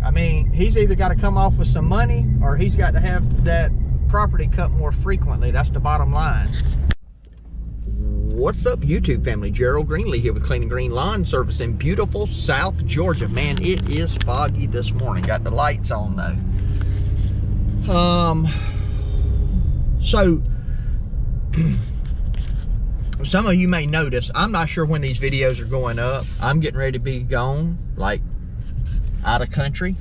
I mean, he's either got to come off with some money or he's got to have that property cut more frequently. That's the bottom line. What's up, YouTube family? Gerald Greenlee here with Clean and Green Lawn Service in beautiful South Georgia. Man, it is foggy this morning. Got the lights on though. So some of you may notice, I'm not sure when these videos are going up. I'm getting ready to be gone, like out of country,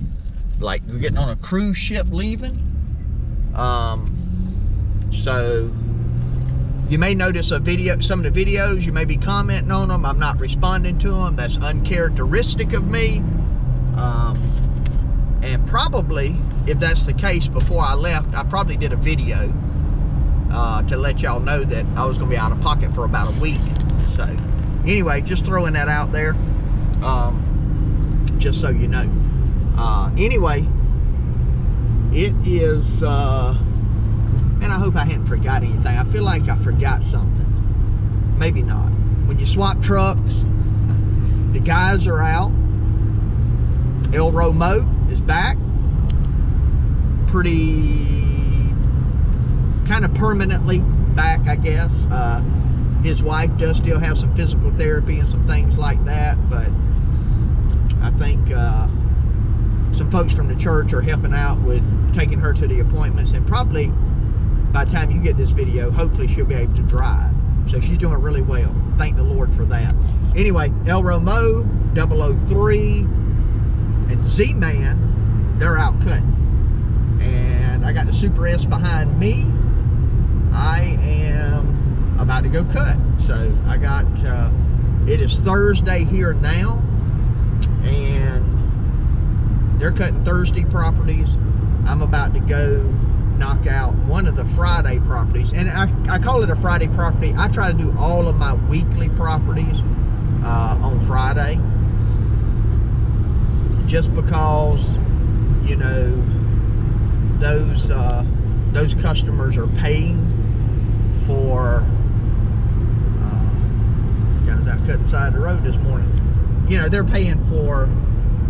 like we're getting on a cruise ship leaving. So you may notice some of the videos, you may be commenting on them. I'm not responding to them. That's uncharacteristic of me. And probably, if that's the case, before I left, I probably did a video to let y'all know that I was going to be out of pocket for about a week. So anyway, just throwing that out there, just so you know. Anyway, it is, and I hope I hadn't forgot anything. I feel like I forgot something. Maybe not. When you swap trucks, the guys are out. Elro is back. Pretty kind of permanently back, I guess. His wife does still have some physical therapy and some things like that, but I think some folks from the church are helping out with taking her to the appointments, and probably by the time you get this video, hopefully she'll be able to drive. So she's doing really well. Thank the Lord for that. Anyway, Elro 003 and Z-Man, they're out cutting. And I got the Super S behind me. I am about to go cut. So I got, it is Thursday here now, and they're cutting Thursday properties. I'm about to go knock out one of the Friday properties. And I call it a Friday property. I try to do all of my weekly properties on Friday. Just because, you know, those customers are paying for, guys, I cut the side of the road this morning. You know, they're paying for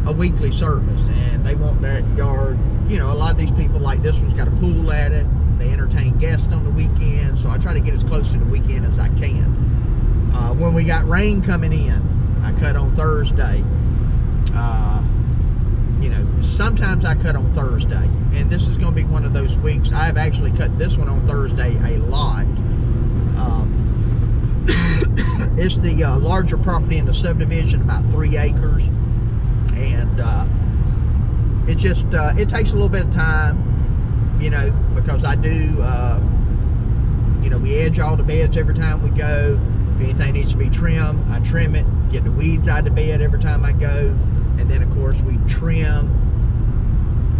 a weekly service, and they want that yard. You know, a lot of these people, like this one's got a pool at it. They entertain guests on the weekend, so I try to get as close to the weekend as I can. When we got rain coming in, I cut on Thursday. You know, sometimes I cut on Thursday, and this is going to be one of those weeks. I've actually cut this one on Thursday a lot. It's the larger property in the subdivision, about 3 acres, and it just it takes a little bit of time, you know, because I do, you know, we edge all the beds every time we go. If anything needs to be trimmed, I trim it, get the weeds out of the bed every time I go. And then, of course, we trim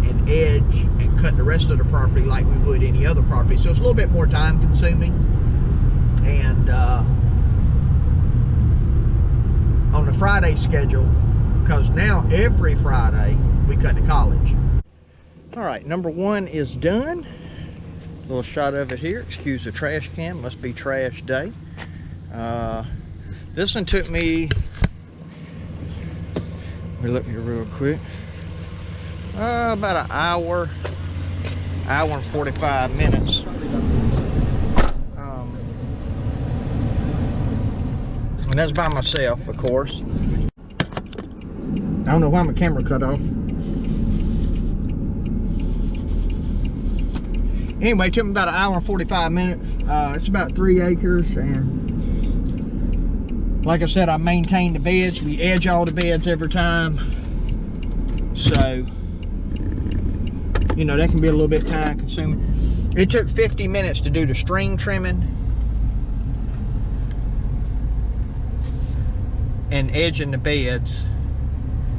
and edge and cut the rest of the property like we would any other property. So it's a little bit more time consuming. And on the Friday schedule, because now every Friday we cut to college. All right, number one is done. A little shot of it here. Excuse the trash can, must be trash day. This one took me, let me look here real quick. About an hour and 45 minutes. And that's by myself, of course. I don't know why my camera cut off. Anyway, it took me about an hour and 45 minutes. It's about 3 acres, and like I said, I maintain the beds. We edge all the beds every time. So, you know, that can be a little bit time consuming. It took 50 minutes to do the string trimming and edging the beds.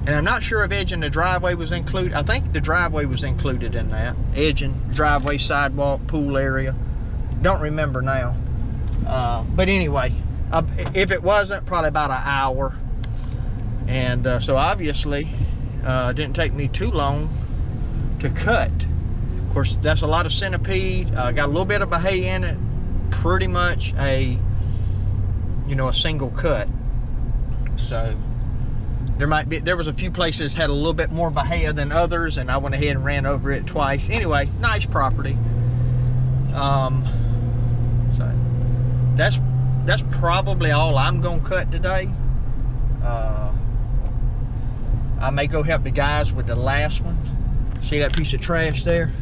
And I'm not sure if edging the driveway was included. I think the driveway was included in that. Edging, driveway, sidewalk, pool area. Don't remember now. But anyway, if it wasn't, probably about an hour. And so obviously, it didn't take me too long to cut. Of course, that's a lot of centipede. Got a little bit of a hay in it. Pretty much a, you know, a single cut. So There was a few places had a little bit more bahia than others, and I went ahead and ran over it twice. Anyway, nice property. So that's probably all I'm gonna cut today. I may go help the guys with the last one. See that piece of trash there?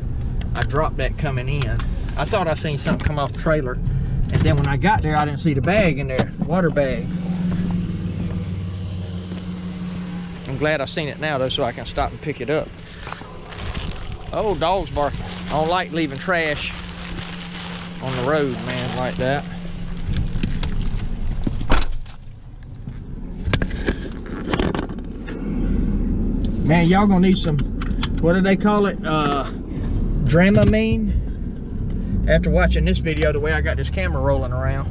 I dropped that coming in. I thought I seen something come off the trailer, and then when I got there, I didn't see the bag in there, water bag. I'm glad I seen it now though, so I can stop and pick it up. Oh, dog's barking. I don't like leaving trash on the road, man, like that. Man, y'all gonna need some, what do they call it? Dramamine. After watching this video, the way I got this camera rolling around.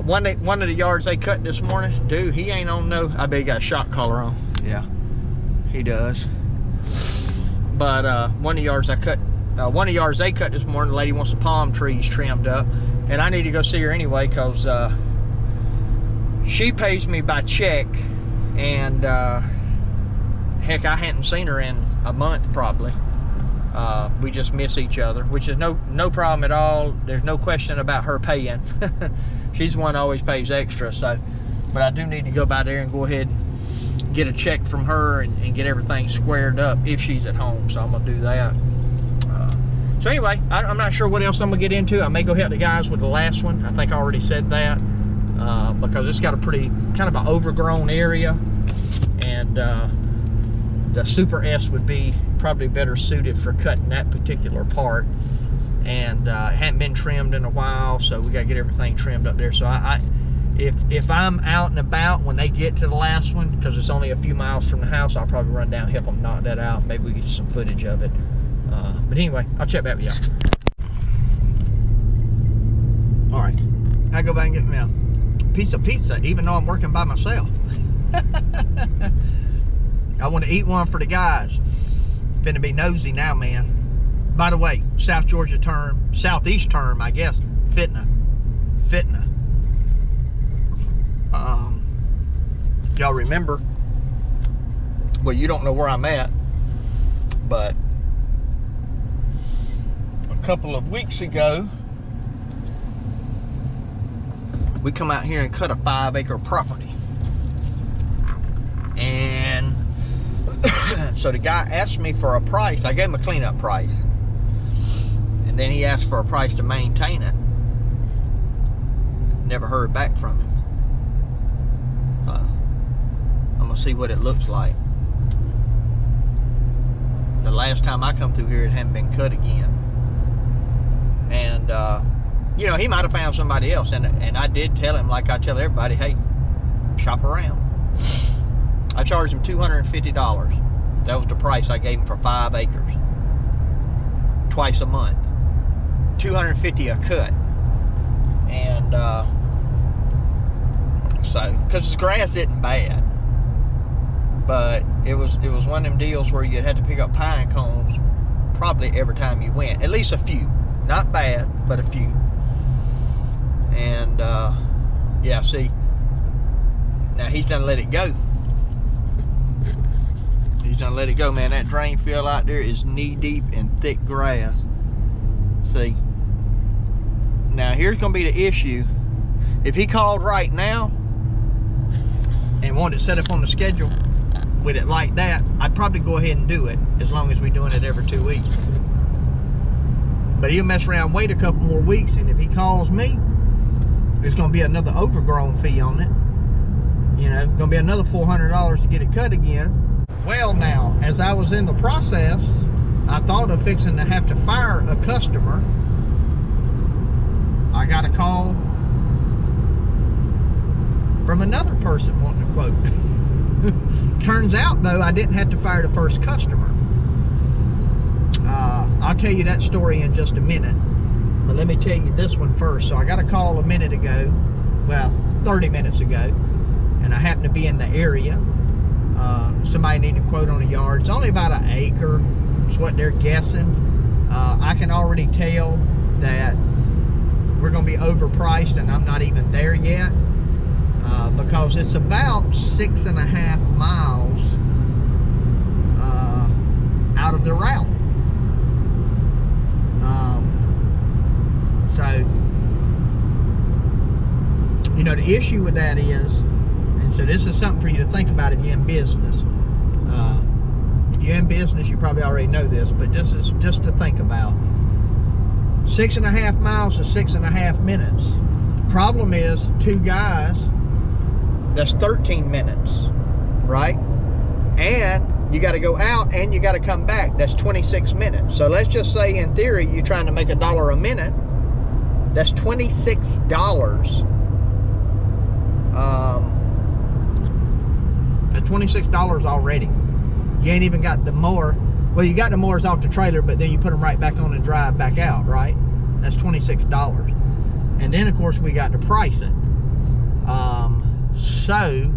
One of the yards they cut this morning, dude, he ain't on no, I bet he got a shock collar on. Yeah, he does. But one of the yards they cut this morning, the lady wants the palm trees trimmed up, and I need to go see her anyway, because she pays me by check, and heck, I hadn't seen her in a month probably. We just miss each other, which is no problem at all. There's no question about her paying. She's the one that always pays extra. So, but I do need to go by there and go ahead and get a check from her and get everything squared up if she's at home. So I'm gonna do that. So anyway, I'm not sure what else I'm gonna get into. I may go help the guys with the last one. I think I already said that, because it's got a pretty kind of an overgrown area, and the Super S would be probably better suited for cutting that particular part, and it hadn't been trimmed in a while, so we got to get everything trimmed up there. So if I'm out and about when they get to the last one, because it's only a few miles from the house, I'll probably run down and help them knock that out. Maybe we get some footage of it. But anyway, I'll check back with y'all. All right, I go back and get me a piece of pizza, even though I'm working by myself. I want to eat one for the guys. Finna be nosy now, man. By the way, South Georgia term, Southeast term, I guess, Fitna. Y'all remember, well, you don't know where I'm at, but a couple of weeks ago, we come out here and cut a 5-acre property. And so the guy asked me for a price. I gave him a cleanup price, and then he asked for a price to maintain it. Never heard back from him. I'm gonna see what it looks like. The last time I come through here, it hadn't been cut again. And you know, he might have found somebody else, and I did tell him, like I tell everybody, hey, shop around. I charged him $250. That was the price I gave him for 5 acres. Twice a month. $250 a cut. And so, because his grass isn't bad, but it was one of them deals where you had to pick up pine cones probably every time you went. At least a few. Not bad, but a few. And yeah, see, now he's done let it go. He's done let it go, man. That drain field out there is knee deep in thick grass. See, now here's gonna be the issue. If he called right now and wanted it set up on the schedule with it like that, I'd probably go ahead and do it, as long as we're doing it every 2 weeks. But he'll mess around, wait a couple more weeks, and if he calls me, there's gonna be another overgrown fee on it. You know, gonna be another $400 to get it cut again. Well, now, as I was in the process, I thought of fixing to have to fire a customer. I got a call from another person wanting a quote. Turns out, though, I didn't have to fire the first customer. I'll tell you that story in just a minute, but let me tell you this one first. So I got a call a minute ago, well, 30 minutes ago, and I happened to be in the area. Somebody needed a quote on a yard. It's only about an acre. It's what they're guessing. I can already tell that we're going to be overpriced, and I'm not even there yet. because it's about 6.5 miles out of the route. So, you know, the issue with that is, and so this is something for you to think about if you're in business. If you're in business, you probably already know this, but this is just to think about. 6.5 miles is 6.5 minutes. Problem is, 2 guys, that's 13 minutes, right? And you got to go out and you got to come back. That's 26 minutes. So let's just say, in theory, you're trying to make $1 a minute. That's $26. That's $26 already. You ain't even got the mower. Well, you got the mowers off the trailer, but then you put them right back on and drive back out, right? That's $26. And then, of course, we got to price it. So,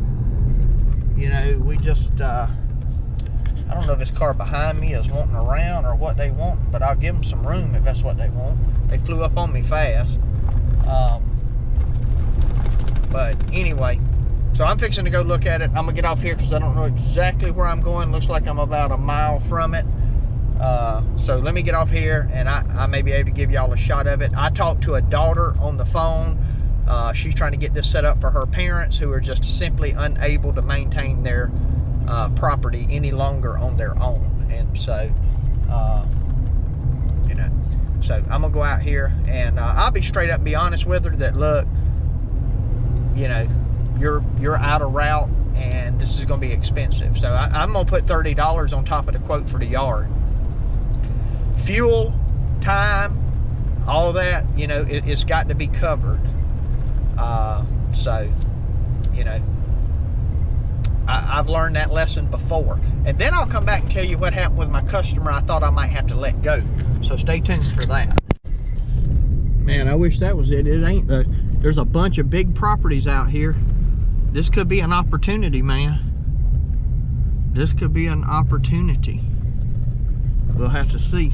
you know, we just, I don't know if this car behind me is wanting around or what they want, but I'll give them some room if that's what they want. They flew up on me fast. But anyway, so I'm fixing to go look at it. I'm gonna get off here because I don't know exactly where I'm going. Looks like I'm about a mile from it. So let me get off here and I may be able to give y'all a shot of it. I talked to a daughter on the phone. She's trying to get this set up for her parents who are just simply unable to maintain their property any longer on their own. And so, you know, so I'm gonna go out here and I'll be straight up and be honest with her that, look, you know, you're out of route and this is gonna be expensive. So I'm gonna put $30 on top of the quote for the yard. Fuel, time, all that, you know, it's got to be covered. So, you know, I've learned that lesson before. And then I'll come back and tell you what happened with my customer I thought I might have to let go. So stay tuned for that. Man, I wish that was it. It ain't. There's a bunch of big properties out here. This could be an opportunity, man. This could be an opportunity. We'll have to see.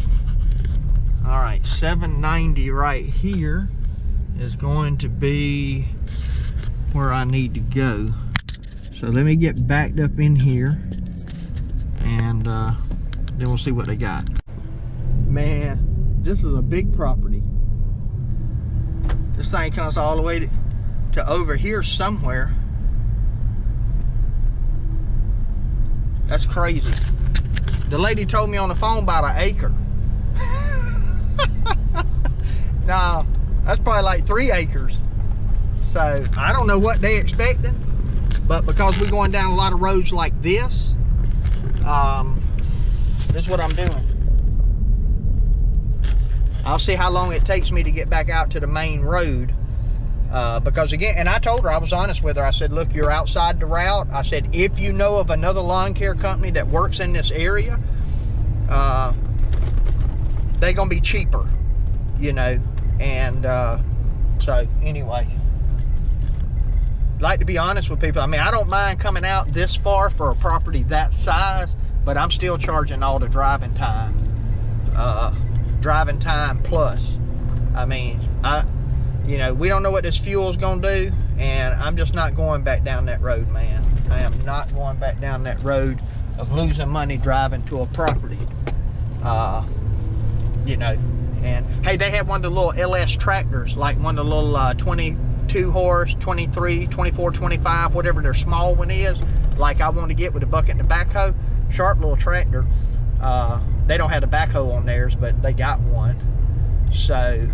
All right, 790 right here is going to be where I need to go. So let me get backed up in here and then we'll see what they got. Man, this is a big property. This thing comes all the way to over here somewhere. That's crazy. The lady told me on the phone about an acre. Now, that's probably like 3 acres. So, I don't know what they expected, but because we're going down a lot of roads like this, this is what I'm doing. I'll see how long it takes me to get back out to the main road. Because again, and I told her, I was honest with her. I said, look, you're outside the route. I said, if you know of another lawn care company that works in this area, they're gonna be cheaper, you know. And so anyway, like to be honest with people. I mean, I don't mind coming out this far for a property that size, but I'm still charging all the driving time. Driving time plus. I mean, you know, we don't know what this fuel's gonna do, and I'm just not going back down that road, man. I am not going back down that road of losing money driving to a property. You know, and hey, they have one of the little LS tractors, like one of the little 22 horse, 23, 24, 25, whatever their small one is, like I want to get with a bucket and a backhoe. Sharp little tractor. They don't have a backhoe on theirs, but they got one. So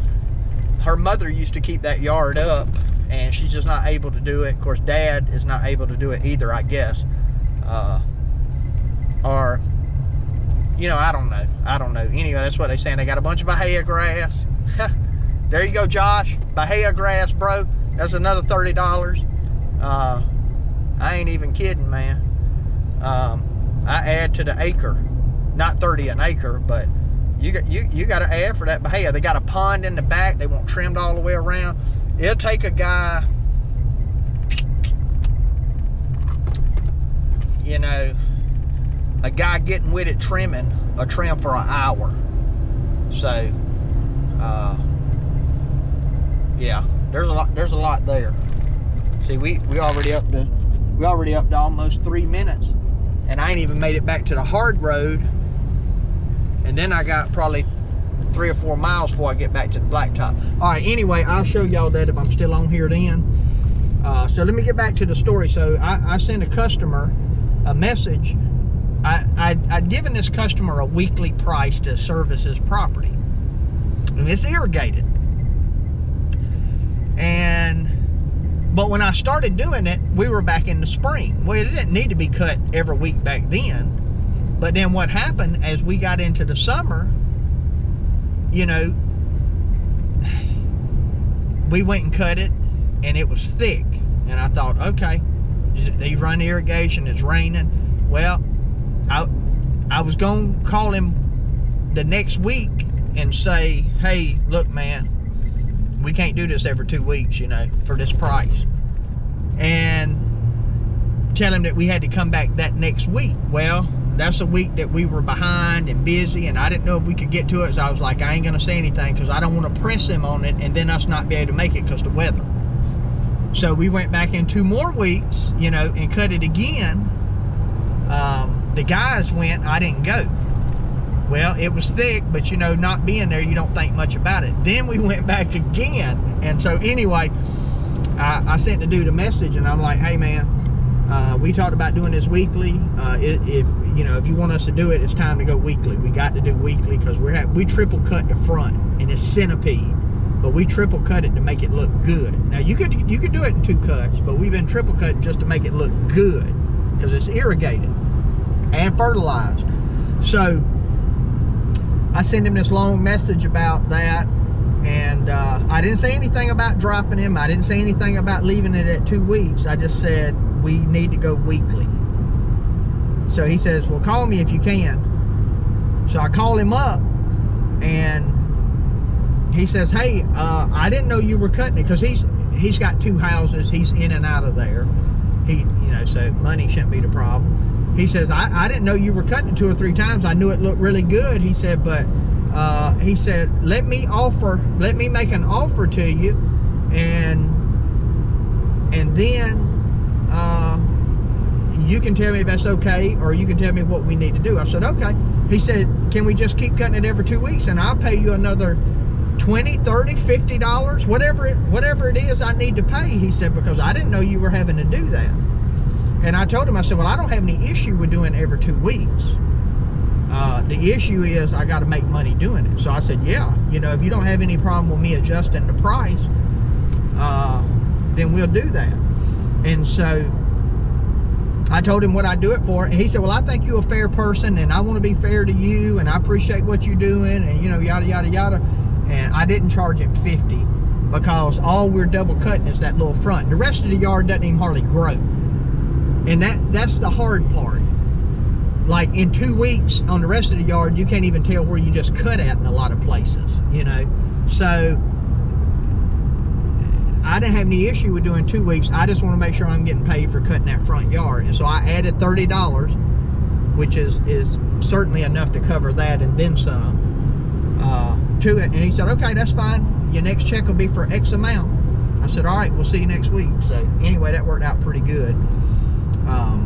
her mother used to keep that yard up, and she's just not able to do it. Of course, Dad is not able to do it either, I guess. Or, you know, I don't know. Anyway, that's what they're saying. They got a bunch of Bahia grass. There you go, Josh. Bahia grass, bro. That's another $30. I ain't even kidding, man. I add to the acre. Not 30 an acre, but you got to add for that Bahia. They got a pond in the back. They want trimmed all the way around. It'll take a guy, you know, a guy getting with it trimming a trim for an hour. So yeah, there's a lot there. See, we already up to almost 3 minutes, and I ain't even made it back to the hard road, and then I got probably 3 or 4 miles before I get back to the blacktop. All right, anyway, I'll show y'all that if I'm still on here then. So let me get back to the story. So I sent a customer a message. I'd given this customer a weekly price to service his property, and it's irrigated. But when I started doing it, we were back in the spring. Well, it didn't need to be cut every week back then. But then what happened as we got into the summer, you know, we went and cut it, and it was thick. And I thought, okay, they've run irrigation, it's raining. Well, I was going to call him the next week and say, hey, look, man, we can't do this every 2 weeks, you know, for this price. And tell him that we had to come back that next week. Well, that's a week that we were behind and busy, and I didn't know if we could get to it, so I was like, I ain't gonna say anything because I don't want to press him on it and then us not be able to make it because the weather. So we went back in 2 more weeks, you know, and cut it again. The guys went, I didn't go. Well, it was thick, but you know, not being there, you don't think much about it. Then we went back again. And so anyway, I sent the dude a message, and I'm like, hey man, we talked about doing this weekly. If you want us to do it, it's time to go weekly. We got to do weekly because we triple cut the front, and it's centipede, but we triple cut it to make it look good. Now you could do it in 2 cuts, but we've been triple cutting just to make it look good because it's irrigated and fertilized. So I sent him this long message about that, and I didn't say anything about dropping him. I didn't say anything about leaving it at 2 weeks. I just said we need to go weekly. So he says, well, call me if you can. So I call him up, and he says, hey, I didn't know you were cutting it, because he's got 2 houses. He's in and out of there. So money shouldn't be the problem. He says, I didn't know you were cutting it 2 or 3 times. I knew it looked really good. He said, but he said, let me make an offer to you, and then you can tell me if that's okay, or you can tell me what we need to do. I said, okay. He said, can we just keep cutting it every 2 weeks, and I'll pay you another $20, $30, $50, whatever it is I need to pay. He said, because I didn't know you were having to do that. And I told him, I said, well, I don't have any issue with doing it every 2 weeks. The issue is I got to make money doing it. So I said, yeah, if you don't have any problem with me adjusting the price, then we'll do that. And so I told him what I'd do it for, and he said, well, I think you're a fair person, and I want to be fair to you, and I appreciate what you're doing, and yada yada yada. And I didn't charge him $50 because all we're double cutting is that little front. The rest of the yard doesn't even hardly grow, and that's the hard part. Like in 2 weeks on the rest of the yard, you can't even tell where you just cut at in a lot of places, So I didn't have any issue with doing 2 weeks. I just want to make sure I'm getting paid for cutting that front yard. And so I added $30, which is certainly enough to cover that and then some to it. And he said, okay, that's fine. Your next check will be for X amount. I said, all right, we'll see you next week. So anyway, that worked out pretty good. All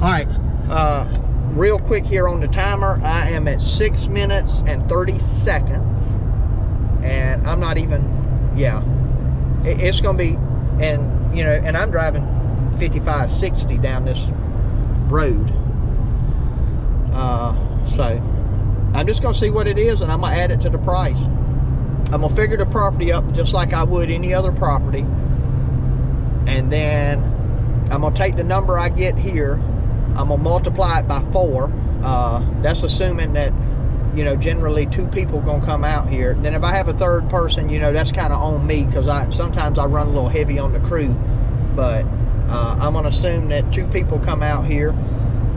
right, real quick here on the timer. I am at 6 minutes and 30 seconds. And I'm not even, it's gonna be, and I'm driving 55, 60 down this road. So I'm just gonna see what it is, and I'm gonna add it to the price. I'm gonna figure the property up just like I would any other property, and then I'm gonna take the number I get here, I'm gonna multiply it by 4. That's assuming that generally 2 people gonna come out here. Then if I have a 3rd person, that's kind of on me, because sometimes I run a little heavy on the crew. But I'm gonna assume that 2 people come out here,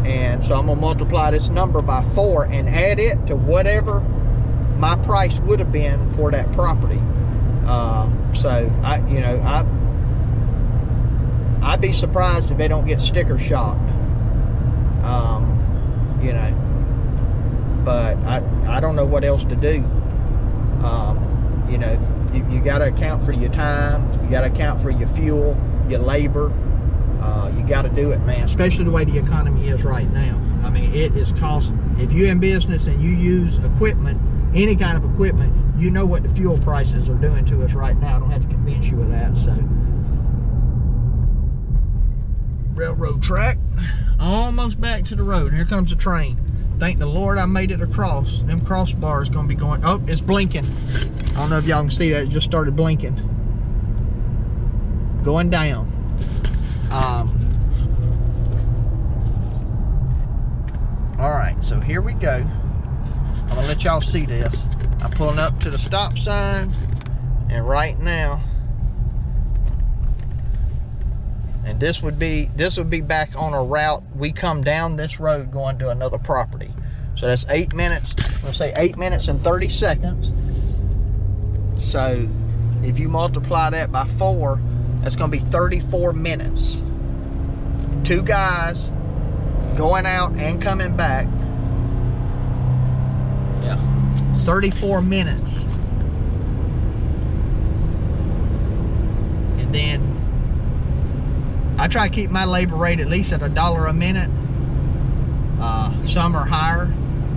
and so I'm gonna multiply this number by 4 and add it to whatever my price would have been for that property. So I'd be surprised if they don't get sticker shocked. But I don't know what else to do. You got to account for your time. You got to account for your fuel, your labor. You got to do it, man, especially the way the economy is right now. I mean, it is costing. If you're in business and you use equipment, any kind of equipment, you know what the fuel prices are doing to us right now. I don't have to convince you of that. So, railroad track, almost back to the road. Here comes a train. Thank the Lord I made it across. Them crossbars going to be going. Oh, it's blinking. I don't know if y'all can see that. It just started blinking. Going down. All right, so here we go. I'm gonna let y'all see this. I'm pulling up to the stop sign, and right now, and this would be back on a route. We come down this road going to another property. So that's 8 minutes. Let's say 8 minutes and 30 seconds. So if you multiply that by 4, that's gonna be 34 minutes. 2 guys going out and coming back. Yeah, 34 minutes. And then I try to keep my labor rate at least at $1 a minute. Some are higher,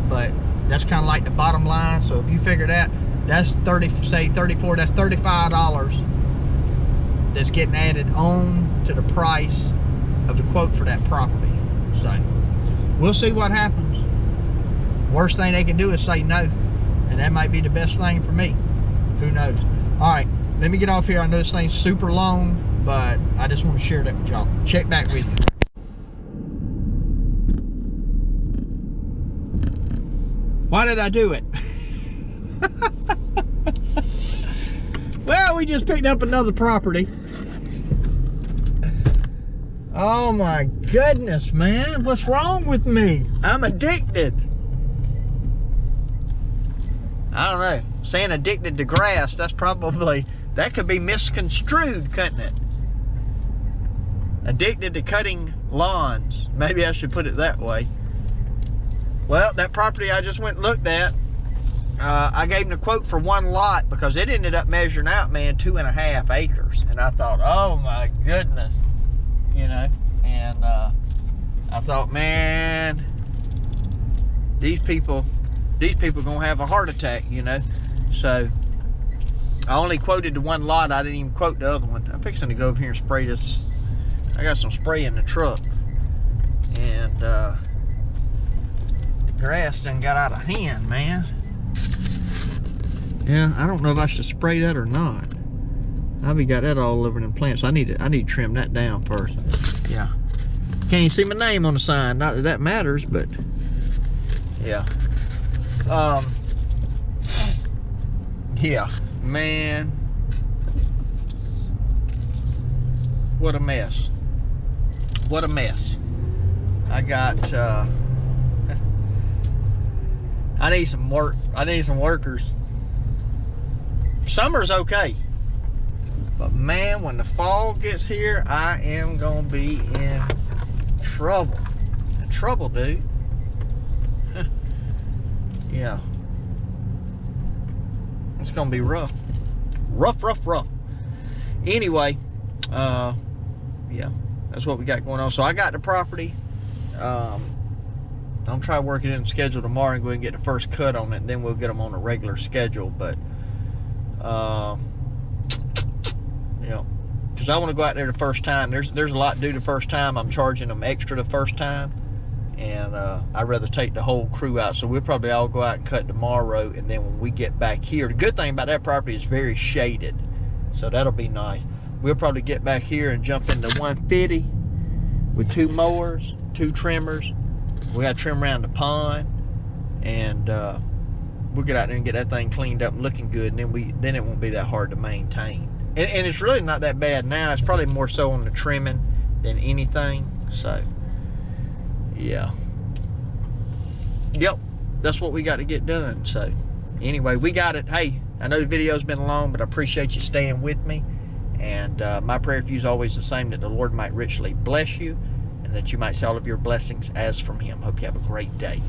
but that's kind of like the bottom line. So if you figure that, that's 34, that's $35 that's getting added on to the price of the quote for that property. So we'll see what happens. Worst thing they can do is say no, and that might be the best thing for me. Who knows? All right, let me get off here. I know this thing's super long, but I just want to share that with y'all. Check back with you. Why did I do it? Well, we just picked up another property. Oh my goodness, man. What's wrong with me? I'm addicted. I don't know. Saying addicted to grass, that could be misconstrued, couldn't it? Addicted to cutting lawns. Maybe I should put it that way. Well, that property I just went and looked at, I gave them a quote for 1 lot because it ended up measuring out, man, 2.5 acres. And I thought, oh my goodness. You know, and I thought, man, these people gonna have a heart attack, you know. So I only quoted the 1 lot. I didn't even quote the other one. I'm fixing to go over here and spray this. I got some spray in the truck, and the grass done got out of hand, man. Yeah, I don't know if I should spray that or not. I've got that all over them plants. I need to trim that down first. Yeah. Can't even see my name on the sign. Not that that matters, but yeah. Yeah, man. What a mess. What a mess. I got I need some work. I need some workers. Summer's okay. But man, when the fall gets here, I am gonna be in trouble. In trouble, dude. Yeah. It's gonna be rough. Rough. Anyway, yeah, that's what we got going on. So I got the property. I'm trying to work it in the schedule tomorrow and go ahead and get the first cut on it, and then we'll get them on a regular schedule. But yeah, because I want to go out there the first time. There's a lot to do the first time. I'm charging them extra the first time, and I'd rather take the whole crew out. So we'll probably all go out and cut tomorrow, and then when we get back here, the good thing about that property is very shaded, so that'll be nice. We'll probably get back here and jump into 150 with 2 mowers, 2 trimmers. We got to trim around the pond, and we'll get out there and get that thing cleaned up and looking good, and then it won't be that hard to maintain. And it's really not that bad now. It's probably more so on the trimming than anything. So yeah, yep, that's what we got to get done. So anyway, we got it. Hey, I know the video's been long, but I appreciate you staying with me. And my prayer for you is always the same, that the Lord might richly bless you, and that you might see all of your blessings as from Him. Hope you have a great day.